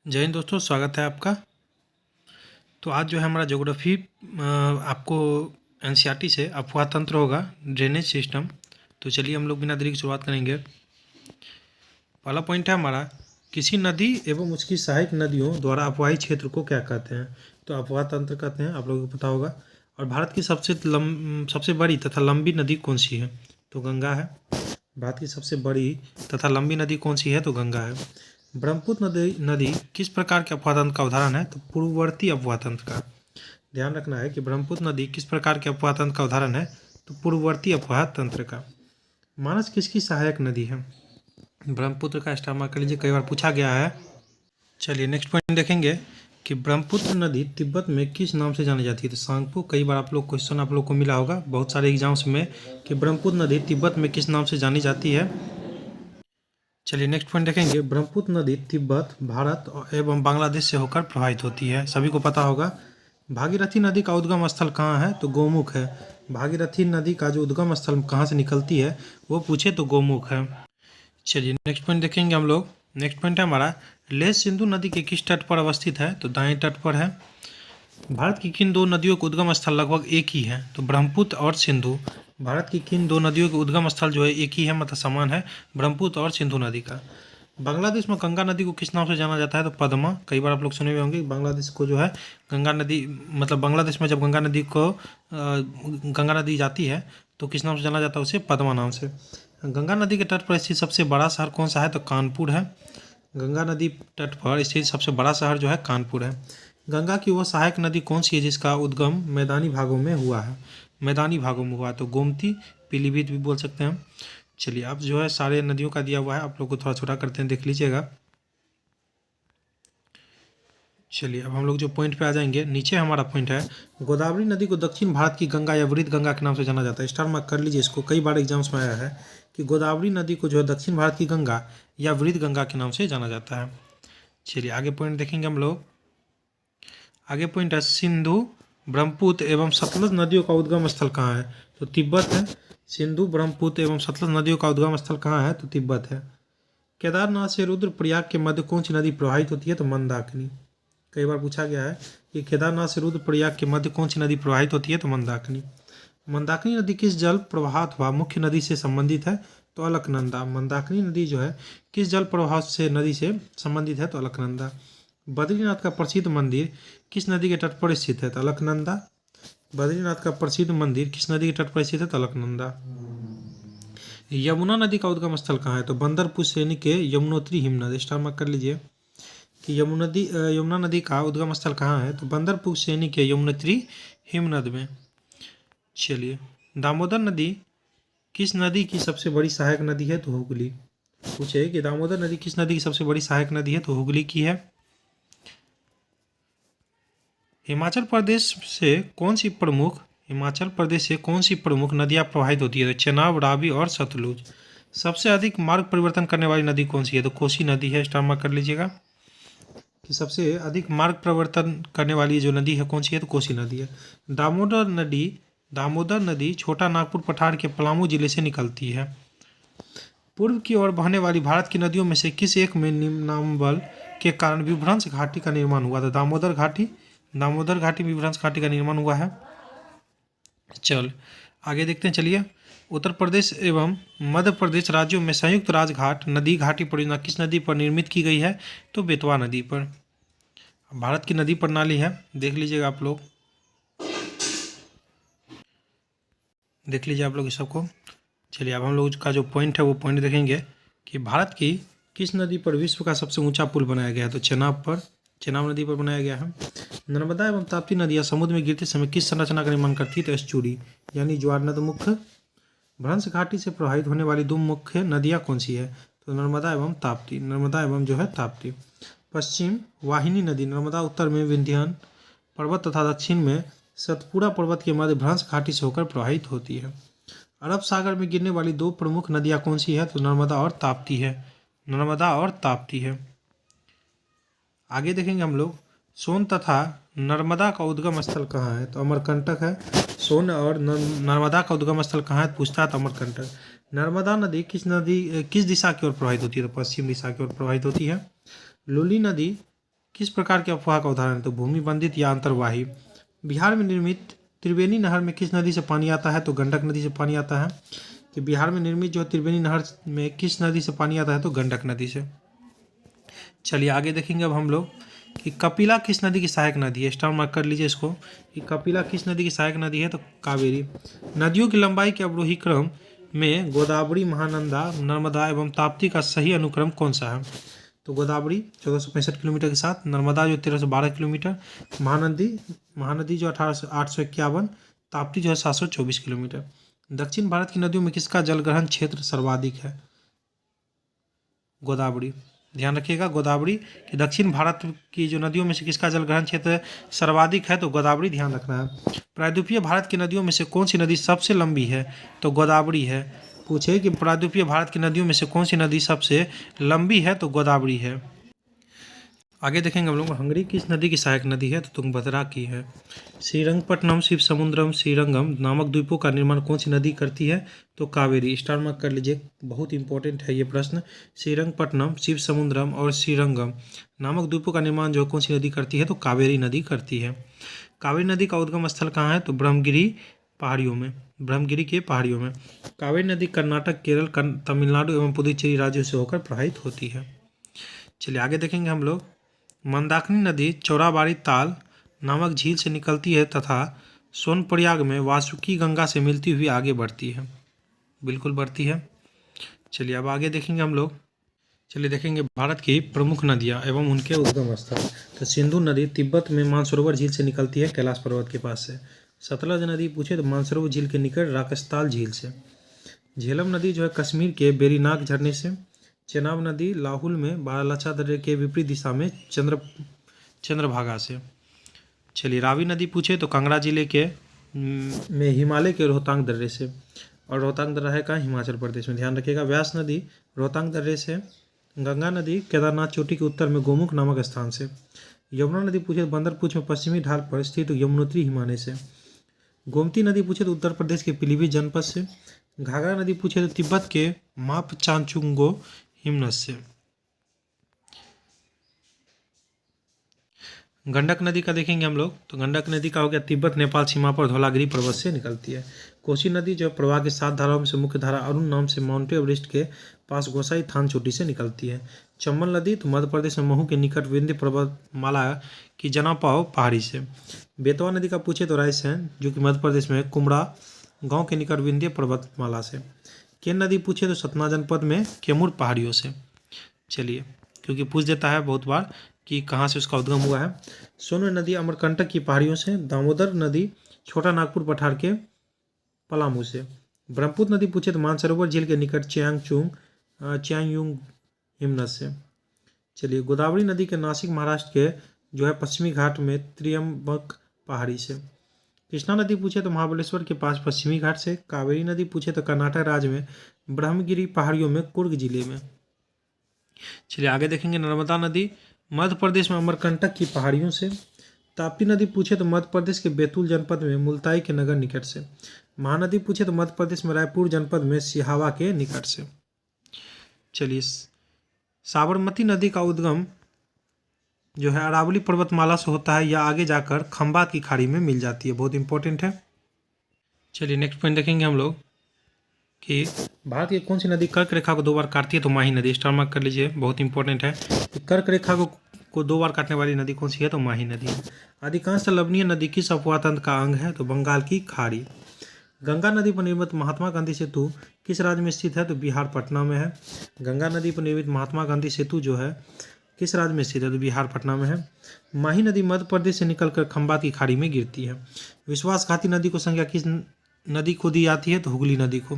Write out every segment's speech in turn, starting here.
जय हिंद दोस्तों, स्वागत है आपका। तो आज जो है हमारा ज्योग्राफी आपको एनसीईआरटी से अफवाह तंत्र होगा, ड्रेनेज सिस्टम। तो चलिए हम लोग बिना देरी की शुरुआत करेंगे। पहला पॉइंट है हमारा, किसी नदी एवं उसकी सहायक नदियों द्वारा अफवाही क्षेत्र को क्या कहते हैं? तो अफवाह तंत्र कहते हैं, आप लोगों को पता होगा। और भारत की सबसे बड़ी तथा लंबी नदी कौन सी है? तो गंगा है। भारत की सबसे बड़ी तथा लंबी नदी कौन सी है? तो गंगा है। ब्रह्मपुत्र नदी किस प्रकार के अपवाह तंत्र का उदाहरण है? तो पूर्ववर्ती अपवाह तंत्र का। ध्यान रखना है कि ब्रह्मपुत्र नदी किस प्रकार के अपवाह तंत्र का उदाहरण है? तो पूर्ववर्ती अपवाह तंत्र का। मानस किसकी सहायक नदी है? ब्रह्मपुत्र का स्टार मार्क कर लीजिए, कई बार पूछा गया है। चलिए नेक्स्ट पॉइंट देखेंगे कि ब्रह्मपुत्र नदी तिब्बत में किस नाम से जानी जाती है? तो सांगपो। कई बार आप लोग क्वेश्चन आप लोग को मिला होगा बहुत सारे एग्जाम्स में कि ब्रह्मपुत्र नदी तिब्बत में किस नाम से जानी जाती है। चलिए नेक्स्ट पॉइंट देखेंगे, ब्रह्मपुत्र नदी तिब्बत, भारत एवं बांग्लादेश से होकर प्रवाहित होती है, सभी को पता होगा। भागीरथी नदी का उद्गम स्थल कहाँ है? तो गोमुख है। भागीरथी नदी का जो उद्गम स्थल कहाँ से निकलती है वो पूछे तो गोमुख है। चलिए नेक्स्ट पॉइंट देखेंगे हम लोग। नेक्स्ट पॉइंट है हमारा, लेह सिंधु नदी के किस तट पर अवस्थित है? तो दाएं तट पर है। भारत की किन दो नदियों के उद्गम स्थल लगभग एक ही है? तो ब्रह्मपुत्र और सिंधु। भारत की किन दो नदियों के उद्गम स्थल जो है एक ही है, मतलब समान है, ब्रह्मपुत्र और सिंधु नदी का। बांग्लादेश में गंगा नदी को किस नाम से जाना जाता है? तो पद्मा। कई बार आप लोग सुने हुए होंगे बांग्लादेश को जो है गंगा नदी, मतलब बांग्लादेश में जब गंगा नदी जाती है तो किस नाम से जाना जाता है उसे? पद्मा नाम से। गंगा नदी के तट पर स्थित सबसे बड़ा शहर कौन सा है? तो कानपुर है। गंगा नदी तट पर स्थित सबसे बड़ा शहर जो है कानपुर है। गंगा की वह सहायक नदी कौन सी है जिसका उद्गम मैदानी भागों में हुआ है? मैदानी भागों में हुआ तो गोमती, पीलीभीत भी बोल सकते हैं हम। चलिए अब जो है सारे नदियों का दिया हुआ है, आप लोग को थोड़ा छोटा करते हैं, देख लीजिएगा। चलिए अब हम लोग जो पॉइंट पे आ जाएंगे, नीचे हमारा पॉइंट है, गोदावरी नदी को दक्षिण भारत की गंगा या वृद्ध गंगा के नाम से जाना जाता है। स्टार मार्क कर लीजिए इसको, कई बार एग्जाम्स में आया है कि गोदावरी नदी को जो है दक्षिण भारत की गंगा या वृद्ध गंगा के नाम से जाना जाता है। चलिए आगे पॉइंट देखेंगे हम लोग। आगे पॉइंट है, सिंधु, ब्रह्मपुत्र एवं सतलज नदियों का उद्गम स्थल कहाँ है? तो तिब्बत है। सिंधु, ब्रह्मपुत्र एवं सतलज नदियों का उद्गम स्थल कहाँ है? तो तिब्बत है। केदारनाथ से रुद्रप्रयाग के मध्य कौन सी नदी प्रवाहित होती है? तो मंदाकिनी। कई बार पूछा गया है कि केदारनाथ से रुद्रप्रयाग के मध्य कौन सी नदी प्रवाहित होती है? तो मंदाकिनी। मंदाकिनी नदी किस जल प्रवाह अथवा मुख्य नदी से संबंधित है? तो अलकनंदा। मंदाकिनी नदी जो है किस जल प्रवाह से नदी से संबंधित है? तो अलकनंदा। बद्रीनाथ का प्रसिद्ध मंदिर किस नदी के तट पर स्थित है? तो अलकनंदा। बद्रीनाथ का प्रसिद्ध मंदिर किस नदी के तट पर स्थित है? तो अलकनंदा। यमुना नदी का उद्गम स्थल कहाँ है? तो बंदरपुर श्रेणी के यमुनोत्री हिमनद। स्टार मार्क कर लीजिए कि यमुना नदी का उद्गम स्थल कहाँ है? तो बंदरपुर श्रेणी के यमुनोत्री हिमनद में। चलिए, दामोदर नदी किस नदी की सबसे बड़ी सहायक नदी है? तो हुगली। पूछे कि दामोदर नदी किस नदी की सबसे बड़ी सहायक नदी है? तो हुगली की है। हिमाचल प्रदेश से कौन सी प्रमुख नदियाँ प्रवाहित होती है? तो चेनाब, रावी और सतलुज। सबसे अधिक मार्ग परिवर्तन करने वाली नदी कौन सी है? तो कोसी नदी है। स्टार मार्क कर लीजिएगा कि सबसे अधिक मार्ग परिवर्तन करने वाली जो नदी है कौन सी है? तो कोसी नदी है। दामोदर नदी छोटा नागपुर पठार के पलामू जिले से निकलती है। पूर्व की ओर बहने वाली भारत की नदियों में से किस एक में निम्नाम्बल के कारण विभ्रंश घाटी का निर्माण हुआ था? दामोदर घाटी विभ्रंश घाटी का निर्माण हुआ है। चल आगे देखते हैं। चलिए, उत्तर प्रदेश एवं मध्य प्रदेश राज्यों में संयुक्त राजघाट नदी घाटी परियोजना किस नदी पर निर्मित की गई है? तो बेतवा नदी पर। भारत की नदी प्रणाली है, देख लीजिएगा आप लोग, देख लीजिए आप लोग इस सबको। चलिए अब हम लोग का जो पॉइंट है वो पॉइंट देखेंगे कि भारत की किस नदी पर विश्व का सबसे ऊंचा पुल बनाया गया है? तो चेनाब नदी पर बनाया गया है। नर्मदा एवं ताप्ती नदियाँ समुद्र में गिरते समय किस संरचना का निर्माण करती है? तो एस्चुरी यानी ज्वारनदमुख। भ्रंश घाटी से प्रवाहित होने वाली दो मुख्य नदियाँ कौन सी है? तो नर्मदा एवं ताप्ती। नर्मदा एवं जो है ताप्ती। पश्चिम वाहिनी नदी नर्मदा, उत्तर में विंध्यान पर्वत तथा दक्षिण में सतपुड़ा पर्वत के मध्य भ्रंश घाटी से होकर प्रवाहित होती है। अरब सागर में गिरने वाली दो प्रमुख नदियाँ कौन सी है? तो नर्मदा और ताप्ती है। आगे देखेंगे हम लोग, सोन तथा नर्मदा का उद्गम स्थल कहाँ है? तो अमरकंटक है। सोन और नर्मदा का उद्गम स्थल कहाँ है पूछता है? तो अमरकंटक। नर्मदा नदी किस दिशा की ओर प्रवाहित होती है? तो पश्चिम दिशा की ओर प्रवाहित होती है। लुली नदी किस प्रकार की अफवाह का उदाहरण है? तो भूमि बंधित या अंतर्वाही। बिहार में निर्मित त्रिवेणी नहर में किस नदी से पानी आता है? तो गंडक नदी से पानी आता है। कि बिहार में निर्मित जो त्रिवेणी नहर में किस नदी से पानी आता है? तो गंडक नदी से। चलिए आगे देखेंगे अब हम लोग कि कपिला किस नदी की सहायक नदी है। स्टार मार्क कर लीजिए इसको कि कपिला किस नदी की सहायक नदी है? तो कावेरी। नदियों की लंबाई के अवरोही क्रम में गोदावरी, महानंदा, नर्मदा एवं ताप्ती का सही अनुक्रम कौन सा है? तो गोदावरी 1465 किलोमीटर के साथ, नर्मदा जो 1312 किलोमीटर, महानदी जो 851, ताप्ती जो है 724 किलोमीटर। दक्षिण भारत की नदियों में किसका जलग्रहण क्षेत्र सर्वाधिक है? गोदावरी। ध्यान रखिएगा गोदावरी कि दक्षिण भारत की जो नदियों में से किसका जलग्रहण क्षेत्र सर्वाधिक है? तो गोदावरी ध्यान रखना है। प्रायद्वीपीय भारत की नदियों में से कौन सी नदी सबसे लंबी है? तो गोदावरी है। पूछे कि प्रायद्वीपीय भारत की नदियों में से कौन सी नदी सबसे लंबी है? तो गोदावरी है। आगे देखेंगे हम लोग हंगरी किस नदी की सहायक नदी है? तो तुंगभद्रा की है। श्रीरंगपट्टनम, शिवसमुद्रम, श्रीरंगम नामक द्वीपों का निर्माण कौन सी नदी करती है? तो कावेरी। स्टार मार्क कर लीजिए, बहुत इंपॉर्टेंट है ये प्रश्न। श्रीरंगपट्टनम, शिवसमुद्रम और श्रीरंगम नामक द्वीपों का निर्माण जो कौन सी नदी करती है? तो कावेरी नदी करती है। कावेरी नदी का उद्गम स्थल कहाँ है? तो ब्रह्मगिरी पहाड़ियों में, ब्रह्मगिरी के पहाड़ियों में। कावेरी नदी कर्नाटक, केरल, तमिलनाडु एवं पुदुचेरी राज्यों से होकर प्रवाहित होती है। चलिए आगे देखेंगे हम लोग मंदाकिनी नदी चौराबाड़ी ताल नामक झील से निकलती है तथा सोनप्रयाग में वासुकी गंगा से मिलती हुई आगे बढ़ती है। बिल्कुल बढ़ती है। चलिए अब आगे देखेंगे हम लोग। चलिए देखेंगे भारत की प्रमुख नदियाँ एवं उनके उद्गम स्थल। तो सिंधु नदी तिब्बत में मानसरोवर झील से निकलती है, कैलाश पर्वत के पास से। सतलज नदी पूछे तो मानसरोवर झील के निकट राकसताल झील से। झेलम नदी जो है कश्मीर के बेरीनाग झरने से। चेनाब नदी लाहुल में बारालाचा दर्रे के विपरीत दिशा में चंद्रभागा से। चलिए रावी नदी पूछे तो कांगड़ा जिले के में हिमालय के रोहतांग दर्रे से, और रोहतांग दर्रा है कहाँ? हिमाचल प्रदेश में। ध्यान रखिएगा। व्यास नदी रोहतांग दर्रे से। गंगा नदी केदारनाथ चोटी के उत्तर में गोमुख नामक स्थान से। यमुना नदी पूछे तो बंदरपूछ में पश्चिमी ढाल पर स्थित यमुनोत्री हिमालय से। गोमती नदी पूछे तो उत्तर प्रदेश के पीलीभीत जनपद से। घाघरा नदी पूछे तो तिब्बत के मापचांचुंगो हिमनद से। गंडक नदी का देखेंगे हम लोग। तो गंडक नदी का हो गया तिब्बत नेपाल सीमा पर धौलागिरी पर्वत से निकलती है। कोसी नदी जो प्रवाह के 7 धाराओं में से मुख्य धारा अरुण नाम से माउंट एवरेस्ट के पास गोसाई थान चोटी से निकलती है। चंबल नदी तो मध्य प्रदेश में महू के निकट विंध्य पर्वतमाला की जनापाव पहाड़ी से। बेतवा नदी का पूछे तो रायसेन जो कि मध्य प्रदेश में कुमड़ा गांव के निकट विंध्य पर्वतमाला से। केन नदी पूछे तो सतना जनपद में कैमूर पहाड़ियों से। चलिए क्योंकि पूछ देता है बहुत बार कि कहाँ से उसका उद्गम हुआ है। सोन नदी अमरकंटक की पहाड़ियों से। दामोदर नदी छोटा नागपुर पठार के पलामू से। ब्रह्मपुत्र नदी पूछे तो मानसरोवर झील के निकट च्यांगयुंग हिमनद से। चलिए गोदावरी नदी के नासिक महाराष्ट्र के जो है पश्चिमी घाट में त्रियंबक पहाड़ी से। कृष्णा नदी पूछे तो महाबलेश्वर के पास पश्चिमी घाट से। कावेरी नदी पूछे तो कर्नाटक राज्य में ब्रह्मगिरी पहाड़ियों में कुर्ग जिले में। चलिए आगे देखेंगे नर्मदा नदी मध्य प्रदेश में अमरकंटक की पहाड़ियों से। ताप्ती नदी पूछे तो मध्य प्रदेश के बैतूल जनपद में मुल्ताई के नगर निकट से। महानदी पूछे तो मध्य प्रदेश में रायपुर जनपद में सिहावा के निकट से। चलिए साबरमती नदी का उद्गम जो है अरावली पर्वतमाला से होता है या आगे जाकर खंबात की खाड़ी में मिल जाती है। बहुत इंपॉर्टेंट है। चलिए नेक्स्ट पॉइंट देखेंगे हम लोग कि भारत की कौन सी नदी कर्क रेखा को 2 बार काटती है? तो माही नदी। स्टार मार्क कर लीजिए, बहुत इंपॉर्टेंट है। कर्क रेखा को 2 बार काटने वाली नदी कौन सी है? तो माही नदी है। अधिकांश लवणीय नदी किस अपवाह तंत्र का अंग है? तो बंगाल की खाड़ी। गंगा नदी पर निर्मित महात्मा गांधी सेतु किस राज्य में स्थित है? तो बिहार पटना में है। गंगा नदी पर निर्मित महात्मा गांधी सेतु जो है किस राज्य में स्थित है? तो बिहार पटना में है। माही नदी मध्य प्रदेश से निकलकर खंबात की खाड़ी में गिरती है। विश्वासघाती नदी को संज्ञा किस नदी को दी जाती है? तो हुगली नदी को।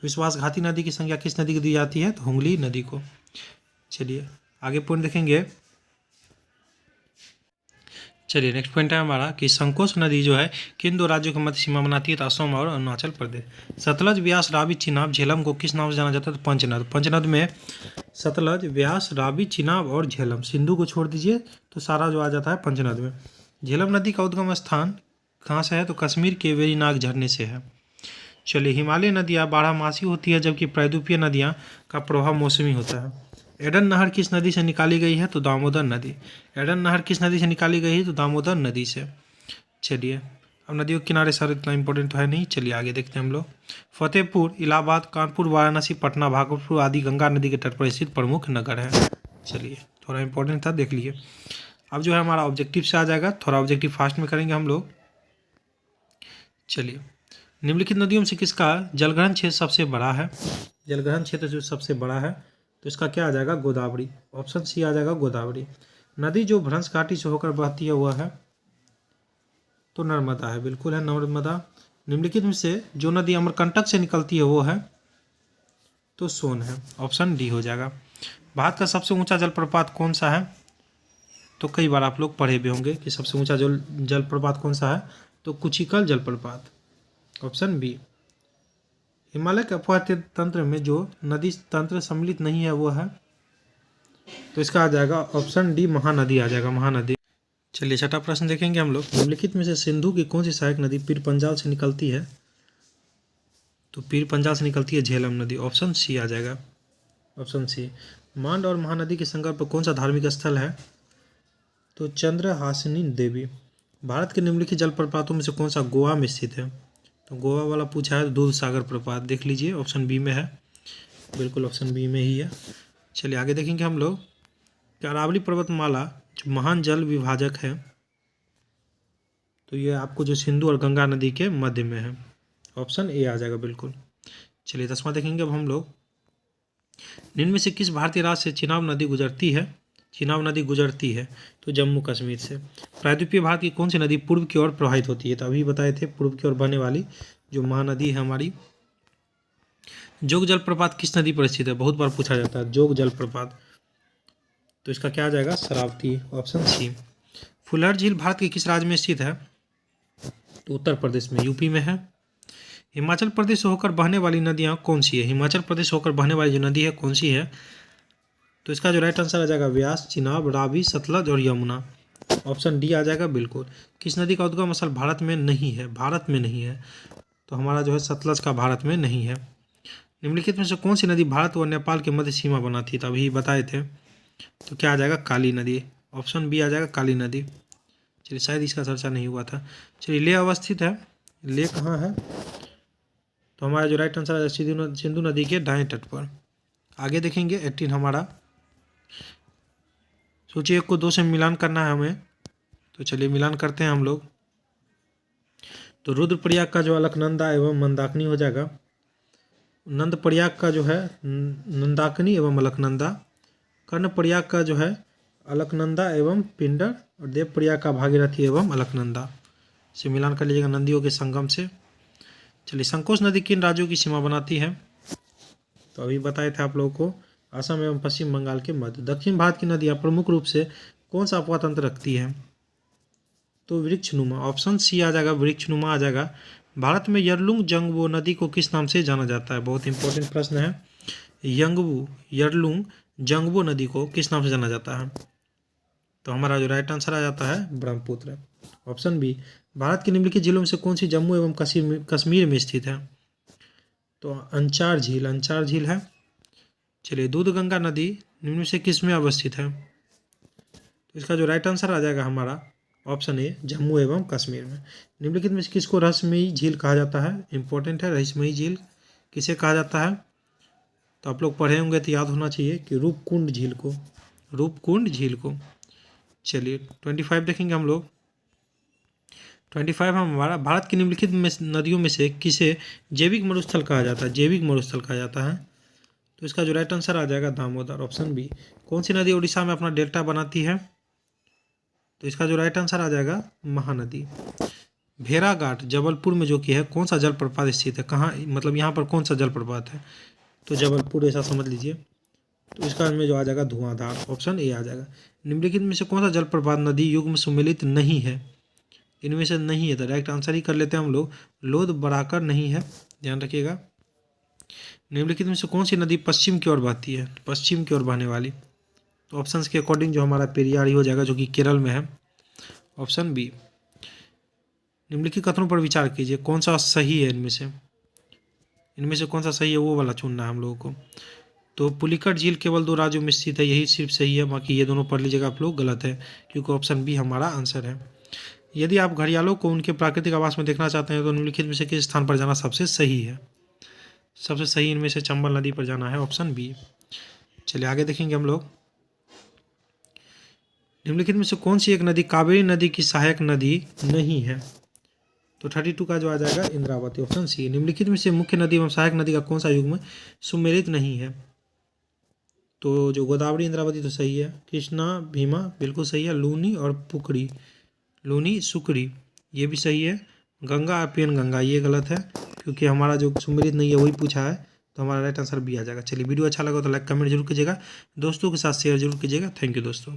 विश्वासघाती नदी की संज्ञा किस नदी को दी जाती है? तो हुगली नदी को। चलिए आगे पॉइंट देखेंगे। चलिए नेक्स्ट पॉइंट है हमारा कि संकोच नदी जो है किन 2 राज्यों के मध्य सीमा बनाती है? तो असम और अरुणाचल प्रदेश। सतलज, व्यास, रावी, चिनाब, झेलम को किस नाम से जाना जाता है? तो पंचनद। पंचनद में सतलज, व्यास, रावी, चिनाब और झेलम। सिंधु को छोड़ दीजिए तो सारा जो आ जाता है पंचनद में। झेलम नदी का उद्गम स्थान कहाँ से है? तो कश्मीर के वेरीनाग झरने से है। चलिए हिमालय नदियाँ बारहमासी होती है जबकि प्रायद्वीपीय नदियाँ का प्रवाह मौसमी होता है। एडन नहर किस नदी से निकाली गई है? तो दामोदर नदी। एडन नहर किस नदी से निकाली गई है? तो दामोदर नदी से। चलिए, अब नदियों के किनारे सर इतना इंपॉर्टेंट तो है नहीं, चलिए आगे देखते हैं हम लोग। फतेहपुर, इलाहाबाद, कानपुर, वाराणसी, पटना, भागलपुर आदि गंगा नदी के तट पर स्थित प्रमुख नगर है। चलिए, थोड़ा इंपॉर्टेंट था, देख लीजिए। अब जो है हमारा ऑब्जेक्टिव से आ जाएगा, थोड़ा ऑब्जेक्टिव फास्ट में करेंगे हम लोग। चलिए, निम्नलिखित नदियों में से किसका जलग्रहण क्षेत्र सबसे बड़ा है? जलग्रहण क्षेत्र जो सबसे बड़ा है तो इसका क्या आ जाएगा? गोदावरी। ऑप्शन सी आ जाएगा गोदावरी। नदी जो भ्रंश घाटी से होकर बहती है वह है? तो नर्मदा है, बिल्कुल है नर्मदा। निम्नलिखित में से जो नदी अमरकंटक से निकलती है वो है? तो सोन है, ऑप्शन डी हो जाएगा। भारत का सबसे ऊंचा जलप्रपात कौन सा है? तो कई बार आप लोग पढ़े भी होंगे कि सबसे ऊंचा जलप्रपात कौन सा है? तो कुचिकल जलप्रपात, ऑप्शन बी। हिमालय के अपवाह तंत्र में जो नदी तंत्र सम्मिलित नहीं है वो है? तो इसका आ जाएगा ऑप्शन डी, महानदी आ जाएगा, महानदी। चलिए, छठा प्रश्न देखेंगे हम लोग। निम्नलिखित में से सिंधु की कौन सी सहायक नदी पीर पंजाल से निकलती है? तो पीर पंजाल से निकलती है झेलम नदी, ऑप्शन सी आ जाएगा, ऑप्शन सी। मांड और महानदी के संगम पर कौन सा धार्मिक स्थल है? तो चंद्रहासिनी देवी। भारत के निम्नलिखित जलप्रपातों में से कौन सा गोवा में स्थित है? तो गोवा वाला पूछा है, दूध सागर प्रपात, देख लीजिए, ऑप्शन बी में है, बिल्कुल ऑप्शन बी में ही है। चलिए आगे देखेंगे हम लोग कि अरावली पर्वतमाला जो महान जल विभाजक है तो ये आपको जो सिंधु और गंगा नदी के मध्य में है, ऑप्शन ए आ जाएगा, बिल्कुल। चलिए 10वां देखेंगे अब हम लोग। निम्न में से किस भारतीय राज्य से चिनाब नदी गुजरती है? चिनाब नदी गुजरती है तो जम्मू कश्मीर से। प्रायद्वीपीय भारत की कौन सी नदी पूर्व की ओर प्रवाहित होती है? तो अभी बताए थे पूर्व की ओर बहने वाली जो महानदी है हमारी। जोग जलप्रपात किस नदी पर स्थित है? बहुत बार पूछा जाता है जोग जलप्रपात, तो इसका क्या आ जाएगा? Sharavati, option C. फुलहर झील भारत के किस राज्य में स्थित है? तो उत्तर प्रदेश में, यूपी में है। हिमाचल प्रदेश होकर बहने वाली नदियाँ कौन सी है? हिमाचल प्रदेश होकर बहने वाली जो नदी है कौन सी है? तो इसका जो राइट आंसर आ जाएगा व्यास, चिनाब, रावी, सतलज और यमुना, ऑप्शन डी आ जाएगा, बिल्कुल। किस नदी का उद्गम स्थल भारत में नहीं है? भारत में नहीं है तो हमारा जो है सतलज का भारत में नहीं है। निम्नलिखित में से कौन सी नदी भारत और नेपाल के मध्य सीमा बनाती है? तो अभी बताए थे, तो क्या आ जाएगा? काली नदी, ऑप्शन बी आ जाएगा, काली नदी। चलिए, शायद इसका चर्चा नहीं हुआ था। चलिए, ले अवस्थित है, ले कहाँ है? तो हमारा जो राइट आंसर है सिंधु नदी के दाएं तट पर। आगे देखेंगे 18 हमारा। सोचिए 1 को 2 से मिलान करना है हमें, तो चलिए मिलान करते हैं हम लोग। तो रुद्रप्रयाग का जो अलकनंदा एवं मंदाकिनी हो जाएगा। नंदप्रयाग का जो है नंदाकिनी एवं अलकनंदा। कर्णप्रयाग का जो है अलकनंदा एवं पिंडर। और देवप्रयाग का भागीरथी एवं अलकनंदा से मिलान कर लीजिएगा नदियों के संगम से। चलिए, संकोच नदी किन राज्यों की सीमा बनाती है? तो अभी बताए थे आप लोगों को, असम एवं पश्चिम बंगाल के मध्य। दक्षिण भारत की नदियाँ प्रमुख रूप से कौन सा अपवाह तंत्र रखती है? तो वृक्षनुमा, ऑप्शन सी आ जाएगा, वृक्षनुमा आ जाएगा। भारत में यरलुंग जंगबो नदी को किस नाम से जाना जाता है? बहुत इंपॉर्टेंट प्रश्न है। यरलुंग जंगबो नदी को किस नाम से जाना जाता है? तो हमारा जो राइट आंसर आ जाता है ब्रह्मपुत्र, ऑप्शन बी। भारत के निम्नलिखित जिलों में से कौन सी जम्मू एवं कश्मीर में स्थित है? तो अंचार झील है। चलिए, दूधगंगा नदी निम्न में से किस में अवस्थित है? तो इसका जो राइट आंसर आ जाएगा हमारा ऑप्शन ए, जम्मू एवं कश्मीर में। निम्नलिखित में से किसको रहस्यमयी झील कहा जाता है? इंपॉर्टेंट है, रहस्यमयी झील किसे कहा जाता है? तो आप लोग पढ़े होंगे तो याद होना चाहिए कि रूपकुंड झील को, रूपकुंड झील को। चलिए 25 देखेंगे हम लोग। 25 हमारा भारत की निम्नलिखित में नदियों में से किसे जैविक मरुस्थल कहा जाता है? जैविक मरुस्थल कहा जाता है, तो इसका जो राइट आंसर आ जाएगा दामोदर, ऑप्शन बी। कौन सी नदी उड़ीसा में अपना डेल्टा बनाती है? तो इसका जो राइट आंसर आ जाएगा महानदी। भेड़ाघाट जबलपुर में जो कि है कौन सा जलप्रपात स्थित है? कहाँ, मतलब यहाँ पर कौन सा जलप्रपात है? तो जबलपुर ऐसा समझ लीजिए। तो इसका में जो आ जाएगा धुआंधार, ऑप्शन ए आ जाएगा। निम्नलिखित में से कौन सा जलप्रपात नदी युग में सम्मिलित नहीं है? इनमें से नहीं है तो डायरेक्ट आंसर ही कर लेते हैं हम लोग, लोध बराकर नहीं है, ध्यान रखिएगा। निम्नलिखित में से कौन सी नदी पश्चिम की ओर बहती है? पश्चिम की ओर बहने वाली, तो ऑप्शंस के अकॉर्डिंग जो हमारा पेरियार ही हो जाएगा जो कि केरल में है, ऑप्शन बी। निम्नलिखित कथनों पर विचार कीजिए, कौन सा सही है इनमें से कौन सा सही है वो वाला चुनना है हम लोगों को। तो पुलिकट झील केवल 2 राज्यों में स्थित है, यही सिर्फ सही है, बाकी ये दोनों पढ़ लीजिएगा आप लोग, गलत है, क्योंकि ऑप्शन बी हमारा आंसर है। यदि आप घड़ियालों को उनके प्राकृतिक आवास में देखना चाहते हैं तो निम्नलिखित में से किस स्थान पर जाना सबसे सही है? सबसे सही इनमें से चंबल नदी पर जाना है, ऑप्शन बी। चलिए आगे देखेंगे हम लोग। निम्नलिखित में से कौन सी एक नदी कावेरी नदी की सहायक नदी नहीं है? तो 32 का जो आ जाएगा इंद्रावती, ऑप्शन सी। निम्नलिखित में से मुख्य नदी एवं सहायक नदी का कौन सा युग्म सुमेलित नहीं है? तो जो गोदावरी इंद्रावती तो सही है, कृष्णा भीमा बिल्कुल सही है, लूनी और पुकड़ी, लूनी सुकड़ी ये भी सही है, गंगा और पेन गंगा ये गलत है, क्योंकि हमारा जो सुमेलित नहीं है वही पूछा है, तो हमारा राइट आंसर बी आ जाएगा। चलिए वीडियो अच्छा लगा तो लाइक कमेंट जरूर कीजिएगा, दोस्तों के साथ शेयर जरूर कीजिएगा। थैंक यू दोस्तों।